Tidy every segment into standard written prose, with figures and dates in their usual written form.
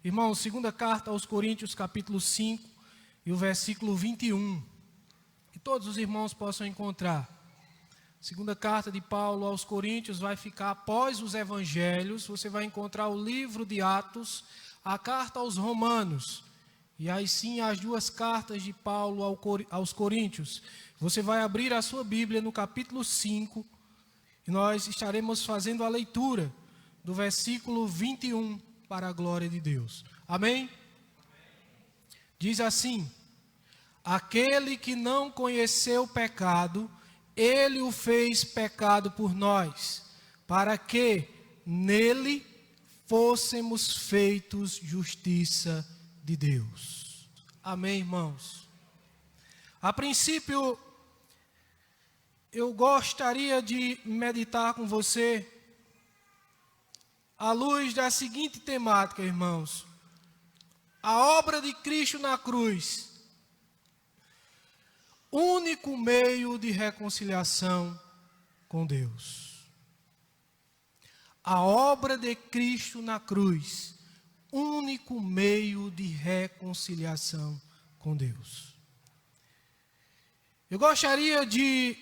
Irmãos, segunda carta aos Coríntios, capítulo 5, e o versículo 21. Que todos os irmãos possam encontrar. Segunda carta de Paulo aos Coríntios vai ficar após os evangelhos. Você vai encontrar o livro de Atos, a carta aos Romanos, e aí sim as duas cartas de Paulo aos Coríntios. Você vai abrir a sua Bíblia no capítulo 5, e nós estaremos fazendo a leitura do versículo 21 para a glória de Deus. Amém? Diz assim: aquele que não conheceu o pecado, ele o fez pecado por nós, para que nele fôssemos feitos justiça de Deus. Amém, irmãos? A princípio, eu gostaria de meditar com você à luz da seguinte temática, irmãos: a obra de Cristo na cruz, único meio de reconciliação com Deus. A obra de Cristo na cruz, único meio de reconciliação com Deus. Eu gostaria de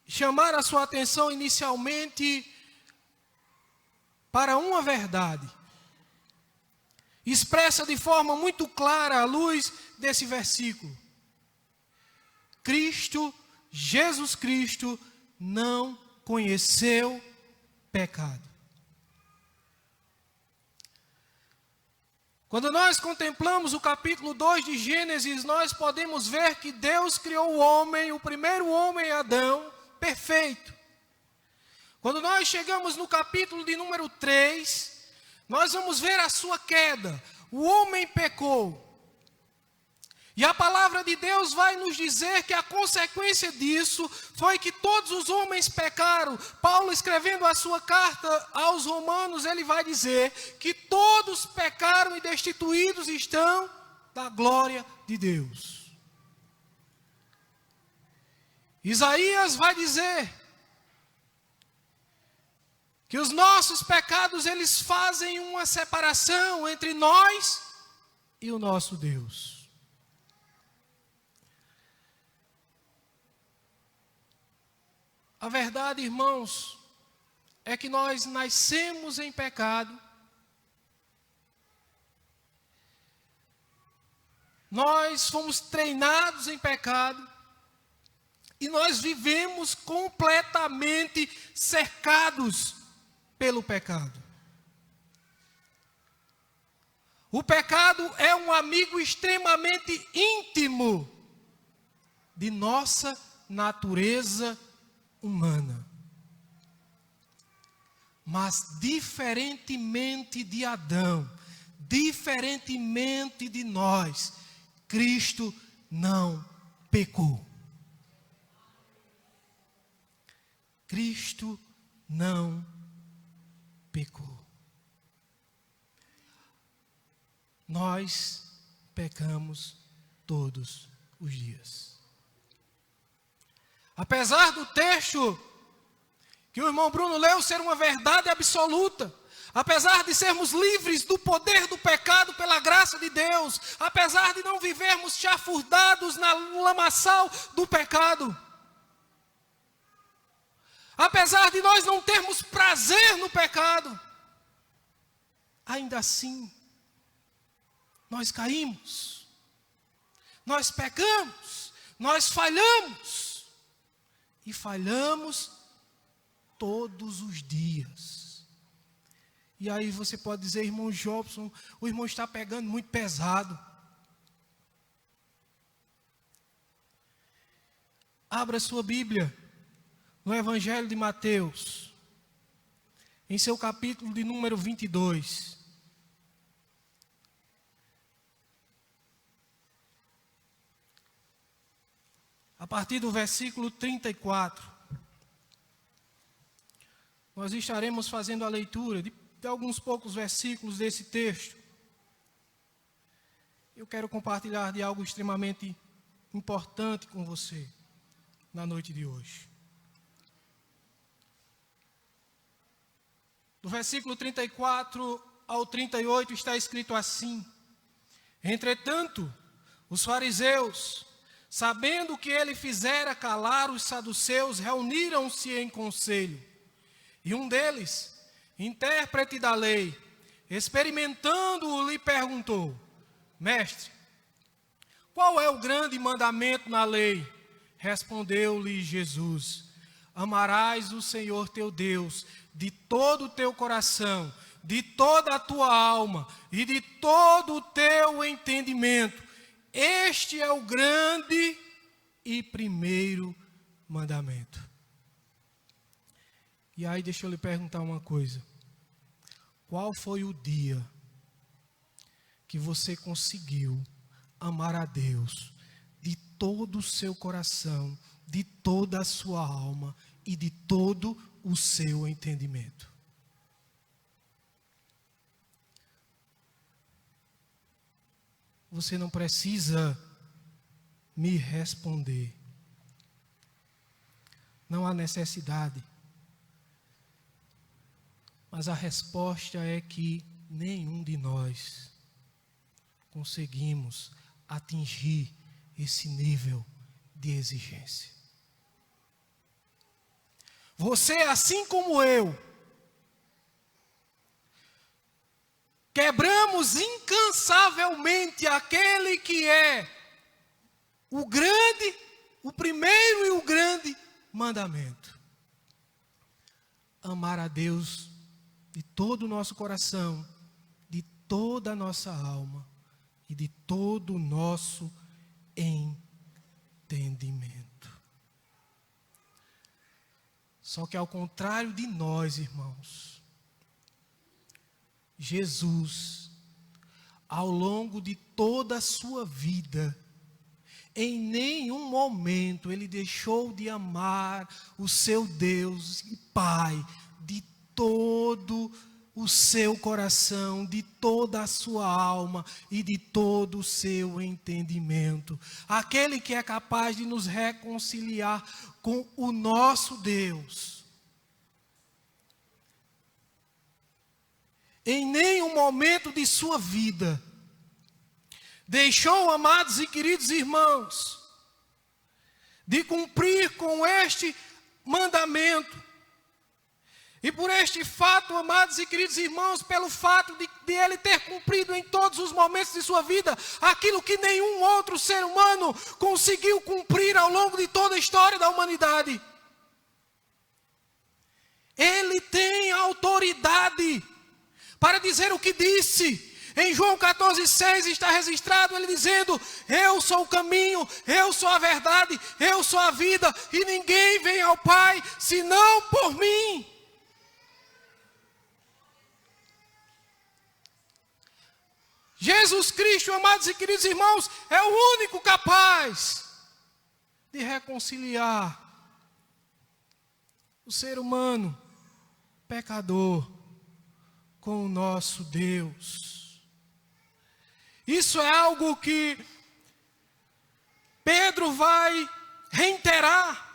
chamar a sua atenção inicialmente para uma verdade, expressa de forma muito clara à luz desse versículo. Cristo, Jesus Cristo, não conheceu pecado. Quando nós contemplamos o capítulo 2 de Gênesis, nós podemos ver que Deus criou o homem, o primeiro homem, Adão, perfeito. Quando nós chegamos no capítulo de número 3, nós vamos ver a sua queda. O homem pecou. E a palavra de Deus vai nos dizer que a consequência disso foi que todos os homens pecaram. Paulo, escrevendo a sua carta aos Romanos, ele vai dizer que todos pecaram e destituídos estão da glória de Deus. Isaías vai dizer que os nossos pecados, eles fazem uma separação entre nós e o nosso Deus. A verdade, irmãos, é que nós nascemos em pecado. Nós fomos treinados em pecado. E nós vivemos completamente cercados pelo pecado. O pecado é um amigo extremamente íntimo de nossa natureza humana. Mas diferentemente de Adão, diferentemente de nós, Cristo não pecou. Cristo não pecou. Nós pecamos todos os dias. Apesar do texto que o irmão Bruno leu ser uma verdade absoluta, apesar de sermos livres do poder do pecado pela graça de Deus, apesar de não vivermos chafurdados no lamaçal do pecado, apesar de nós não termos prazer no pecado, ainda assim, nós caímos, nós pecamos, nós falhamos. E falhamos todos os dias. E aí você pode dizer: irmão Jobson, o irmão está pegando muito pesado. Abra sua Bíblia no Evangelho de Mateus, em seu capítulo de número 22. A partir do versículo 34, nós estaremos fazendo a leitura de alguns poucos versículos desse texto. Eu quero compartilhar de algo extremamente importante com você na noite de hoje. Do versículo 34 ao 38 está escrito assim: entretanto, os fariseus, sabendo que ele fizera calar os saduceus, reuniram-se em conselho. E um deles, intérprete da lei, experimentando-o, lhe perguntou: mestre, qual é o grande mandamento na lei? Respondeu-lhe Jesus: amarás o Senhor teu Deus de todo o teu coração, de toda a tua alma e de todo o teu entendimento. Este é o grande e primeiro mandamento. E aí deixa eu lhe perguntar uma coisa. Qual foi o dia que você conseguiu amar a Deus de todo o seu coração, de toda a sua alma e de todo o seu entendimento? Você não precisa me responder. Não há necessidade. Mas a resposta é que nenhum de nós conseguimos atingir esse nível de exigência. Você, assim como eu, quebramos incansavelmente aquele que é o grande, o primeiro e o grande mandamento. Amar a Deus de todo o nosso coração, de toda a nossa alma e de todo o nosso entendimento. Só que ao contrário de nós, irmãos, Jesus, ao longo de toda a sua vida, em nenhum momento ele deixou de amar o seu Deus e Pai de todo o seu coração, de toda a sua alma e de todo o seu entendimento. Aquele que é capaz de nos reconciliar com o nosso Deus. Em nenhum momento de sua vida deixou, amados e queridos irmãos, de cumprir com este mandamento. E por este fato, amados e queridos irmãos, pelo fato de ele ter cumprido em todos os momentos de sua vida aquilo que nenhum outro ser humano conseguiu cumprir ao longo de toda a história da humanidade, ele tem autoridade para dizer o que disse. Em João 14,6 está registrado ele dizendo: eu sou o caminho, eu sou a verdade, eu sou a vida, e ninguém vem ao Pai senão por mim. Jesus Cristo, amados e queridos irmãos, é o único capaz de reconciliar o ser humano pecador com o nosso Deus. Isso é algo que Pedro vai reiterar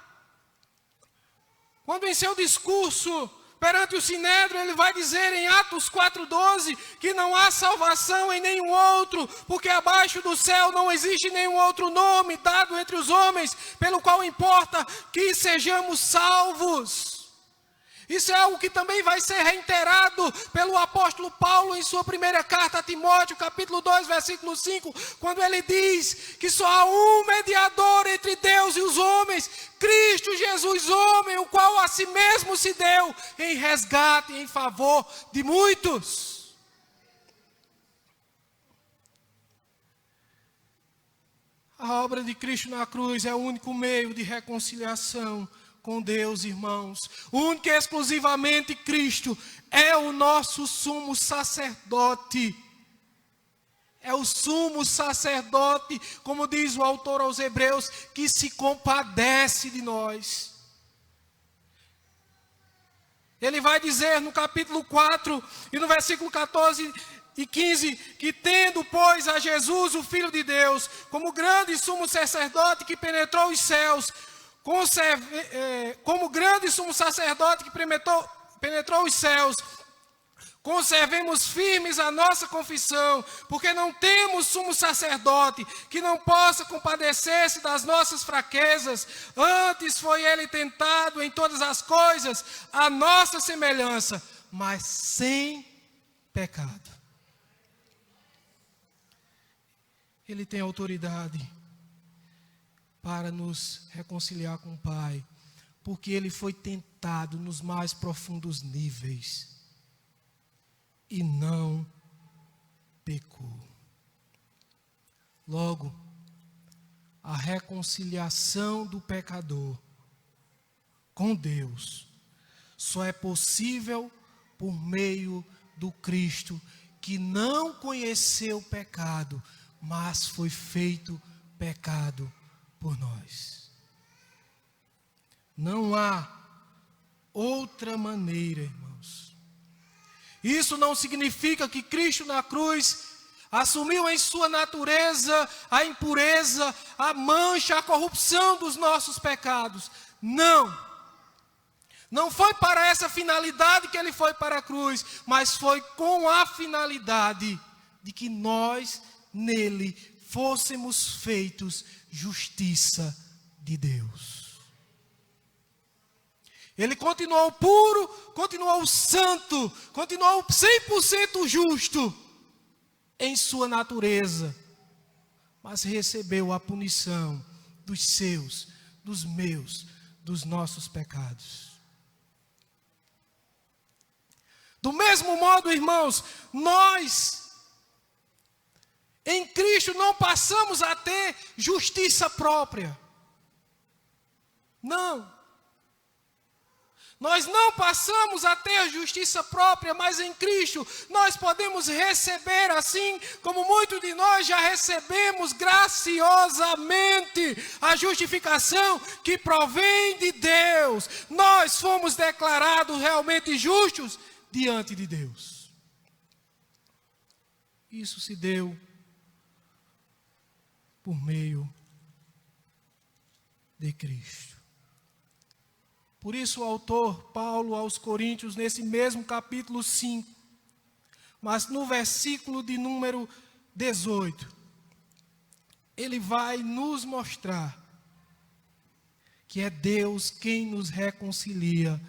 quando em seu discurso perante o Sinédrio ele vai dizer em Atos 4,12 que não há salvação em nenhum outro, porque abaixo do céu não existe nenhum outro nome dado entre os homens pelo qual importa que sejamos salvos. Isso é algo que também vai ser reiterado pelo apóstolo Paulo em sua primeira carta a Timóteo, capítulo 2, versículo 5, quando ele diz que só há um mediador entre Deus e os homens, Cristo Jesus, homem, o qual a si mesmo se deu em resgate em favor de muitos. A obra de Cristo na cruz é o único meio de reconciliação com Deus, irmãos. Único e exclusivamente Cristo é o nosso sumo sacerdote. É o sumo sacerdote, como diz o autor aos Hebreus, que se compadece de nós. Ele vai dizer no capítulo 4 e no versículo 14 e 15, que tendo, pois, a Jesus, o Filho de Deus, como grande sumo sacerdote que penetrou os céus, como grande sumo sacerdote que penetrou os céus, Conservemos firmes a nossa confissão, porque não temos sumo sacerdote que não possa compadecer-se das nossas fraquezas. Antes foi ele tentado em todas as coisas, à nossa semelhança, mas sem pecado. Ele tem autoridade para nos reconciliar com o Pai, porque ele foi tentado nos mais profundos níveis e não pecou. Logo, a reconciliação do pecador com Deus só é possível por meio do Cristo, que não conheceu o pecado, mas foi feito pecado por nós. Não há outra maneira, irmãos. Isso não significa que Cristo na cruz assumiu em sua natureza a impureza, a mancha, a corrupção dos nossos pecados. Não. Não foi para essa finalidade que ele foi para a cruz, mas foi com a finalidade de que nós, nele, fôssemos feitos justiça de Deus. Ele continuou puro, continuou santo, continuou 100% justo em sua natureza, mas recebeu a punição dos seus, dos meus, dos nossos pecados. Do mesmo modo, irmãos, nós em Cristo não passamos a ter justiça própria. Não. Nós não passamos a ter justiça própria, mas em Cristo nós podemos receber, assim como muitos de nós já recebemos graciosamente a justificação que provém de Deus. Nós fomos declarados realmente justos diante de Deus. Isso se deu por meio de Cristo. Por isso o autor Paulo aos Coríntios, nesse mesmo capítulo 5, mas no versículo de número 18, ele vai nos mostrar que é Deus quem nos reconcilia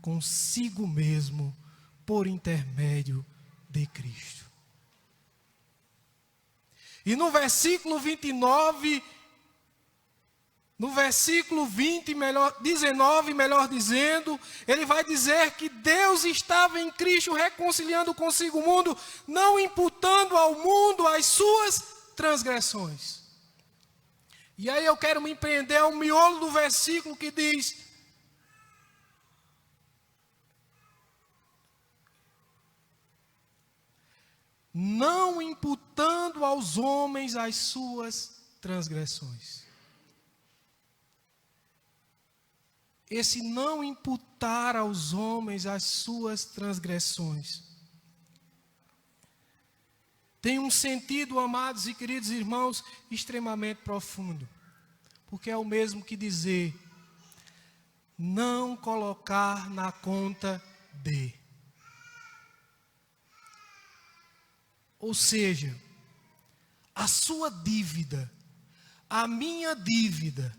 consigo mesmo por intermédio de Cristo. E no versículo 29, no versículo 19, melhor dizendo, ele vai dizer que Deus estava em Cristo reconciliando consigo o mundo, não imputando ao mundo as suas transgressões. E aí eu quero me prender ao miolo do versículo que diz: não imputando aos homens as suas transgressões. Esse não imputar aos homens as suas transgressões tem um sentido, amados e queridos irmãos, extremamente profundo. Porque é o mesmo que dizer: não colocar na conta de. Ou seja, a sua dívida, a minha dívida,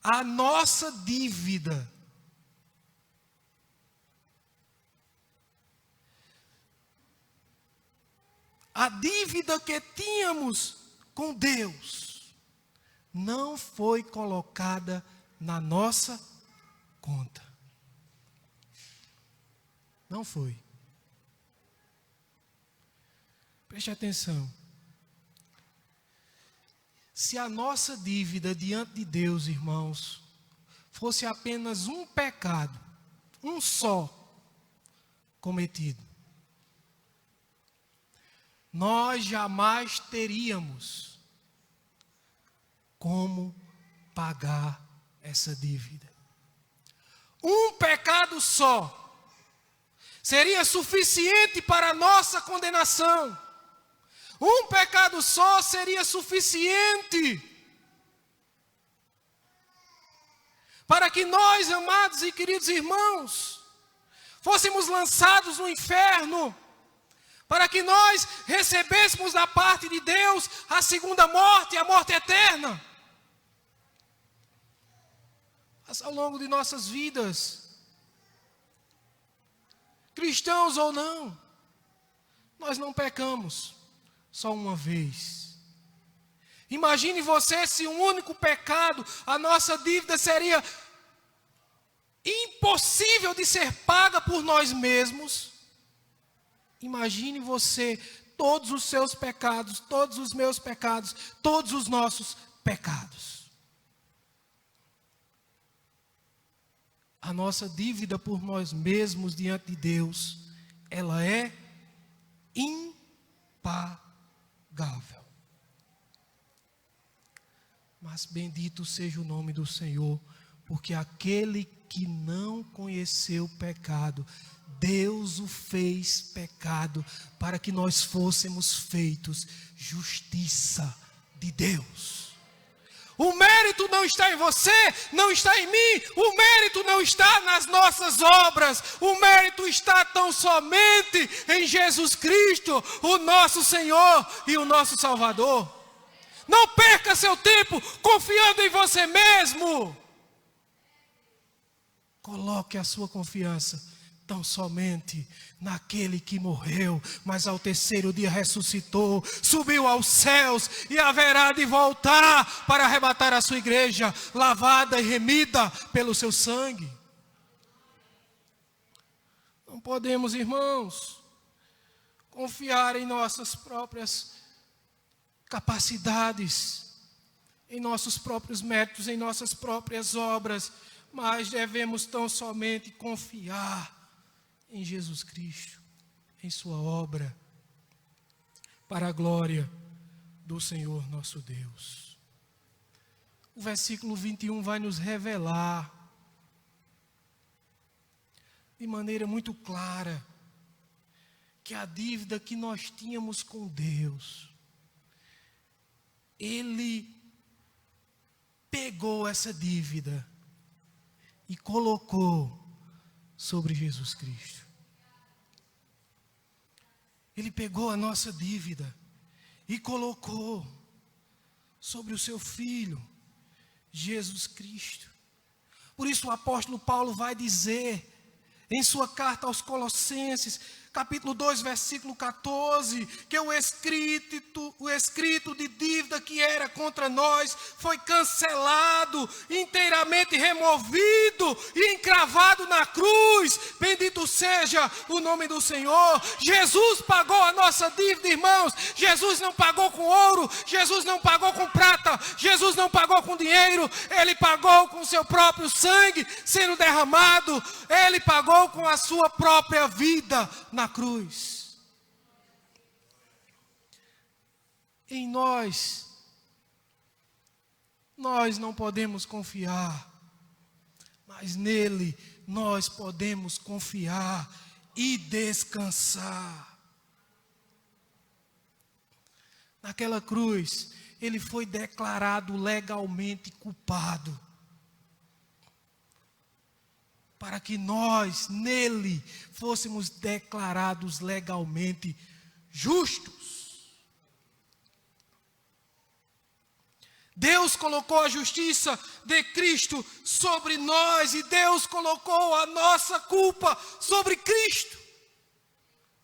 a nossa dívida, a dívida que tínhamos com Deus, não foi colocada na nossa conta. Não foi. Preste atenção. Se a nossa dívida diante de Deus, irmãos, fosse apenas um pecado, um só, cometido, nós jamais teríamos como pagar essa dívida. Um pecado só seria suficiente para a nossa condenação. Um pecado só seria suficiente para que nós, amados e queridos irmãos, fôssemos lançados no inferno, para que nós recebêssemos da parte de Deus a segunda morte, a morte eterna. Mas ao longo de nossas vidas, cristãos ou não, nós não pecamos só uma vez. Imagine você se um único pecado, a nossa dívida seria impossível de ser paga por nós mesmos. Imagine você, todos os seus pecados, todos os meus pecados, todos os nossos pecados. A nossa dívida por nós mesmos diante de Deus, ela é impagável. Mas bendito seja o nome do Senhor, porque aquele que não conheceu pecado, Deus o fez pecado, para que nós fôssemos feitos justiça de Deus. O mérito não está em você, não está em mim, o mérito não está nas nossas obras, o mérito está tão somente em Jesus Cristo, o nosso Senhor e o nosso Salvador. Não perca seu tempo confiando em você mesmo. Coloque a sua confiança tão somente naquele que morreu, mas ao terceiro dia ressuscitou, subiu aos céus e haverá de voltar para arrebatar a sua igreja, lavada e remida pelo seu sangue. Não podemos, irmãos, confiar em nossas próprias capacidades, em nossos próprios méritos, em nossas próprias obras, mas devemos tão somente confiar em Jesus Cristo, em sua obra, para a glória do Senhor nosso Deus. O versículo 21 vai nos revelar, de maneira muito clara, que a dívida que nós tínhamos com Deus, Ele pegou essa dívida e colocou sobre Jesus Cristo. Ele pegou a nossa dívida e colocou sobre o seu Filho, Jesus Cristo. Por isso o apóstolo Paulo vai dizer, em sua carta aos Colossenses, capítulo 2, versículo 14, que o escrito de dívida que era contra nós foi cancelado, inteiramente removido e encravado na cruz. Bendito seja o nome do Senhor. Jesus pagou a nossa dívida, irmãos. Jesus não pagou com ouro, Jesus não pagou com prata, Jesus não pagou com dinheiro, Ele pagou com seu próprio sangue sendo derramado, Ele pagou com a sua própria vida na cruz. Em nós não podemos confiar, mas nele nós podemos confiar e descansar. Naquela cruz, ele foi declarado legalmente culpado, para que nós, nele, fôssemos declarados legalmente justos. Deus colocou a justiça de Cristo sobre nós e Deus colocou a nossa culpa sobre Cristo.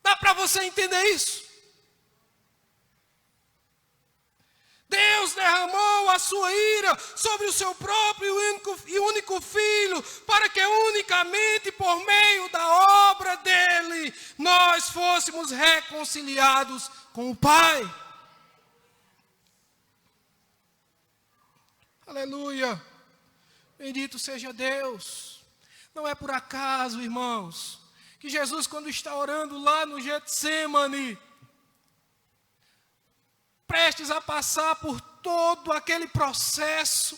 Dá para você entender isso? Deus derramou a sua ira sobre o seu próprio e único Filho, para que unicamente por meio da obra dele, nós fôssemos reconciliados com o Pai. Aleluia! Bendito seja Deus. Não é por acaso, irmãos, que Jesus, quando está orando lá no Getsêmani, prestes a passar por todo aquele processo,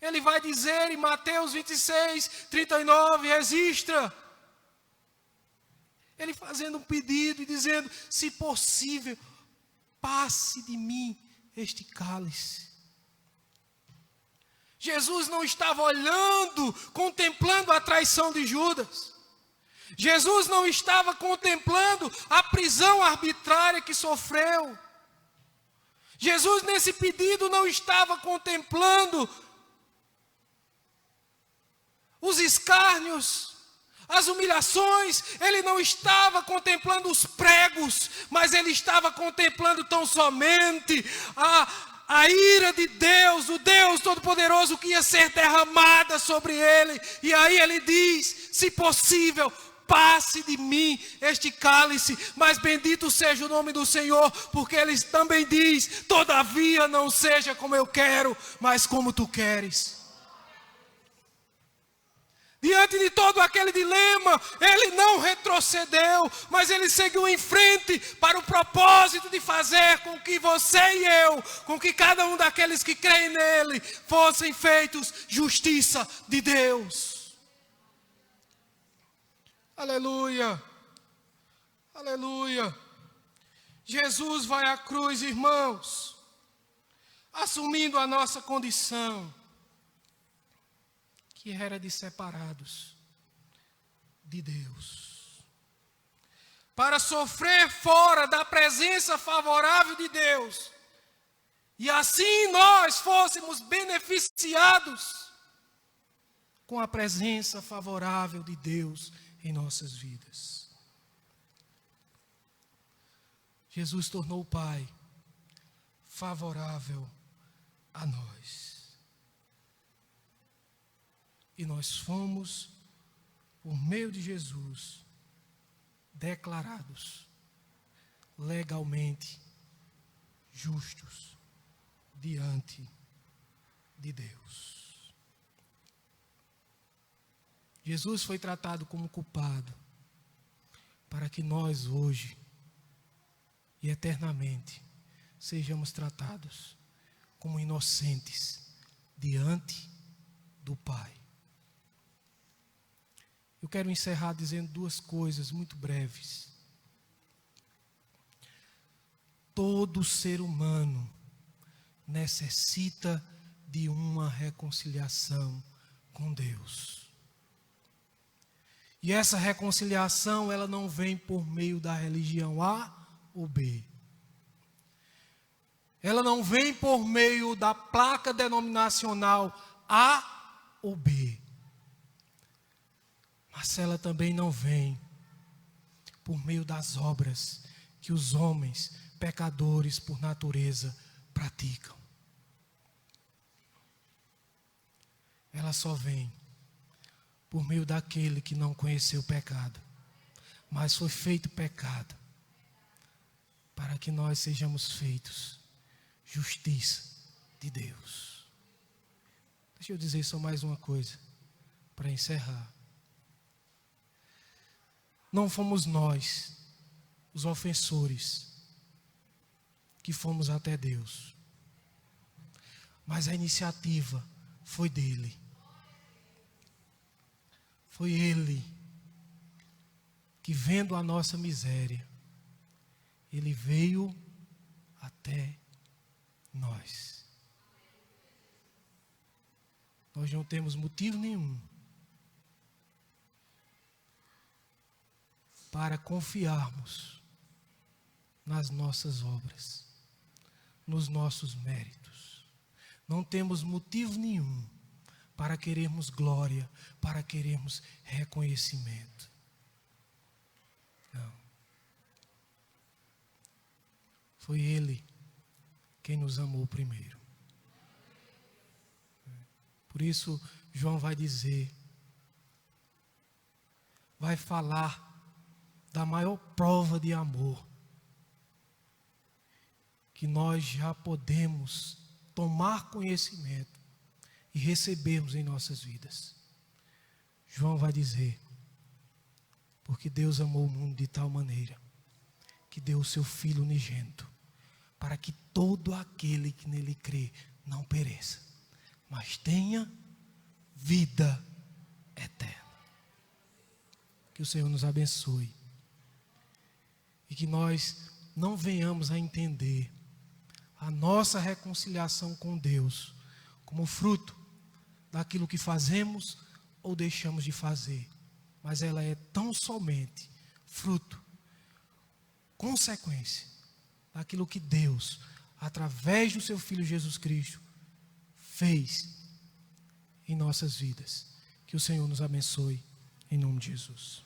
ele vai dizer em Mateus 26, 39, registra, ele fazendo um pedido e dizendo, se possível, passe de mim este cálice. Jesus não estava olhando, contemplando a traição de Judas. Jesus não estava contemplando a prisão arbitrária que sofreu. Jesus, nesse pedido, não estava contemplando os escárnios, as humilhações. Ele não estava contemplando os pregos, mas ele estava contemplando tão somente a ira de Deus, o Deus Todo-Poderoso que ia ser derramada sobre ele. E aí ele diz: se possível, passe de mim este cálice, mas bendito seja o nome do Senhor, porque ele também diz: todavia não seja como eu quero, mas como tu queres. Diante de todo aquele dilema, ele não retrocedeu, mas ele seguiu em frente para o propósito de fazer com que você e eu, com que cada um daqueles que creem nele, fossem feitos justiça de Deus. Aleluia, aleluia. Jesus vai à cruz, irmãos, assumindo a nossa condição, que era de separados de Deus, para sofrer fora da presença favorável de Deus, e assim nós fôssemos beneficiados com a presença favorável de Deus em nossas vidas. Jesus tornou o Pai favorável a nós. E nós fomos, por meio de Jesus, declarados legalmente justos diante de Deus. Jesus foi tratado como culpado para que nós hoje e eternamente sejamos tratados como inocentes diante do Pai. Eu quero encerrar dizendo duas coisas muito breves. Todo ser humano necessita de uma reconciliação com Deus. E essa reconciliação, ela não vem por meio da religião A ou B. Ela não vem por meio da placa denominacional A ou B. Mas ela também não vem por meio das obras que os homens, pecadores por natureza, praticam. Ela só vem por meio daquele que não conheceu o pecado, mas foi feito pecado, para que nós sejamos feitos justiça de Deus. Deixa eu dizer só mais uma coisa, para encerrar. Não fomos nós, os ofensores, que fomos até Deus, mas a iniciativa foi dele. Foi ele que, vendo a nossa miséria, ele veio até nós. Nós não temos motivo nenhum para confiarmos nas nossas obras, nos nossos méritos. Não temos motivo nenhum para querermos glória, para querermos reconhecimento. Não. Foi Ele quem nos amou primeiro. Por isso, João vai dizer, vai falar da maior prova de amor que nós já podemos tomar conhecimento e recebermos em nossas vidas. João vai dizer, porque Deus amou o mundo de tal maneira que deu o seu Filho unigênito, para que todo aquele que nele crê não pereça, mas tenha vida eterna. Que o Senhor nos abençoe e que nós não venhamos a entender a nossa reconciliação com Deus como fruto daquilo que fazemos ou deixamos de fazer, mas ela é tão somente fruto, consequência daquilo que Deus, através do seu Filho Jesus Cristo, fez em nossas vidas. Que o Senhor nos abençoe, em nome de Jesus.